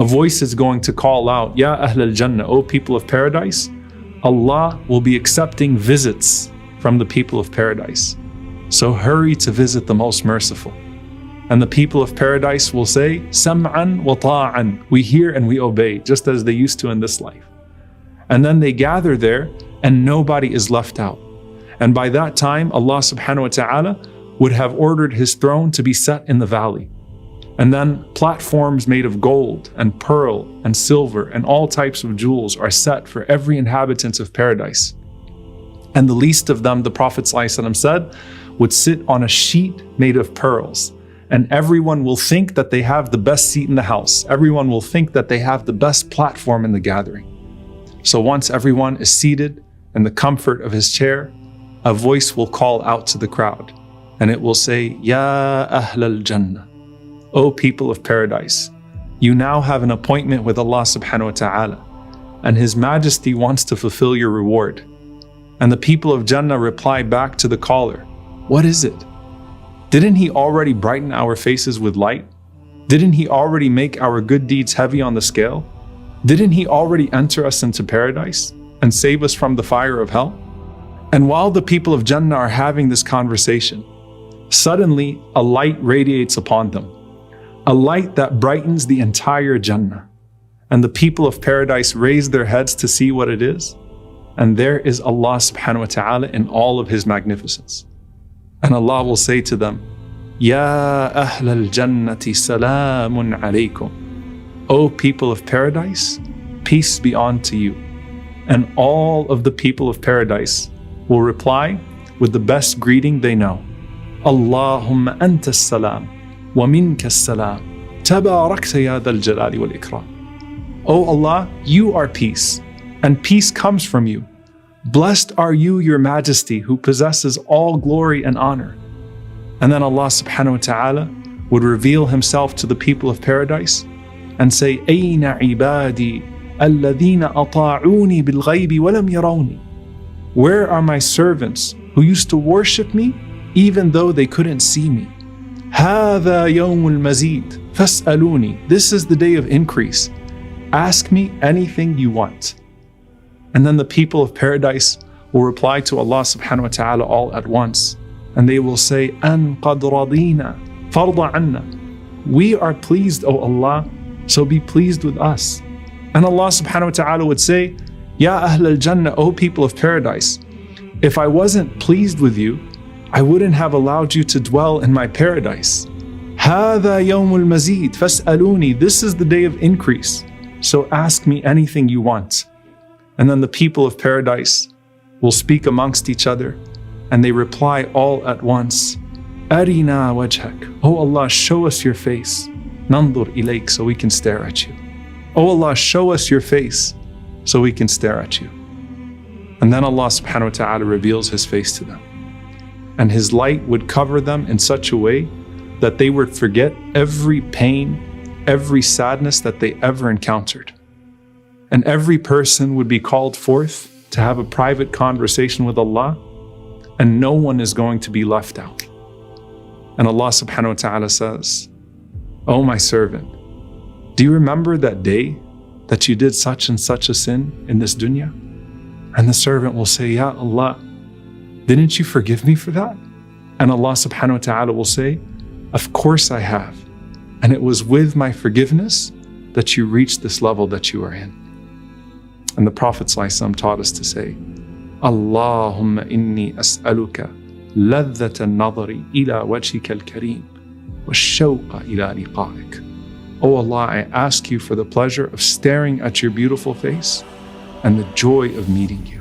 a voice is going to call out, Ya Ahl al-Jannah, O people of paradise, Allah will be accepting visits from the people of paradise. So hurry to visit the most merciful. And the people of paradise will say, Sam'an wa ta'an, we hear and we obey, just as they used to in this life. And then they gather there and nobody is left out. And by that time, Allah subhanahu wa ta'ala would have ordered His throne to be set in the valley. And then platforms made of gold and pearl and silver and all types of jewels are set for every inhabitant of paradise. And the least of them, the Prophet ﷺ said, would sit on a sheet made of pearls. And everyone will think that they have the best seat in the house. Everyone will think that they have the best platform in the gathering. So once everyone is seated in the comfort of his chair, a voice will call out to the crowd. And it will say, Ya Ahl al-Jannah, O people of paradise, you now have an appointment with Allah subhanahu wa ta'ala, and His Majesty wants to fulfill your reward. And the people of Jannah reply back to the caller, what is it? Didn't He already brighten our faces with light? Didn't He already make our good deeds heavy on the scale? Didn't He already enter us into paradise and save us from the fire of hell? And while the people of Jannah are having this conversation, suddenly a light radiates upon them, a light that brightens the entire Jannah. And the people of paradise raise their heads to see what it is, and there is Allah subhanahu wa ta'ala in all of His magnificence. And Allah will say to them, Ya Ahl al-Jannati salamun alaykum, O people of paradise, peace be unto you. And all of the people of paradise will reply with the best greeting they know. Allahumma anta salam, wa minka salam, tabarakta ya dal jalali wal ikram. O Allah, you are peace, and peace comes from you. Blessed are you, your majesty, who possesses all glory and honor. And then Allah subhanahu wa ta'ala would reveal Himself to the people of paradise and say, Ayna ibadi alladhina ata'uni bil ghaybi wa lam yarawni. Where are my servants who used to worship me even though they couldn't see me? Hadha yawmul mazid fas'aluni. This is the day of increase. Ask me anything you want. And then the people of paradise will reply to Allah subhanahu wa ta'ala all at once. And they will say, An qad radina farda anna. We are pleased, O Allah, so be pleased with us. And Allah subhanahu wa ta'ala would say, Ya Ahl al-Jannah, O people of paradise, if I wasn't pleased with you, I wouldn't have allowed you to dwell in my paradise. Hadha yawmul mazid fas'aluni. This is the day of increase, so ask me anything you want. And then the people of paradise will speak amongst each other, and they reply all at once, Arina wajhak. O Allah, show us your face. Nandur ilayk, so we can stare at you. O Allah, show us your face, so we can stare at you. And then Allah subhanahu wa ta'ala reveals His face to them. And His light would cover them in such a way that they would forget every pain, every sadness that they ever encountered. And every person would be called forth to have a private conversation with Allah, and no one is going to be left out. And Allah subhanahu wa ta'ala says, O my servant, do you remember that day that you did such and such a sin in this dunya? And the servant will say, Ya Allah, didn't you forgive me for that? And Allah subhanahu wa ta'ala will say, of course I have. And it was with my forgiveness that you reached this level that you are in. And the Prophet ﷺ taught us to say, Allahumma inni as'aluka ladhata an-nadari ila wajhika al-kareem wa shawqa ila liqa'ik. O Allah, I ask you for the pleasure of staring at your beautiful face and the joy of meeting you.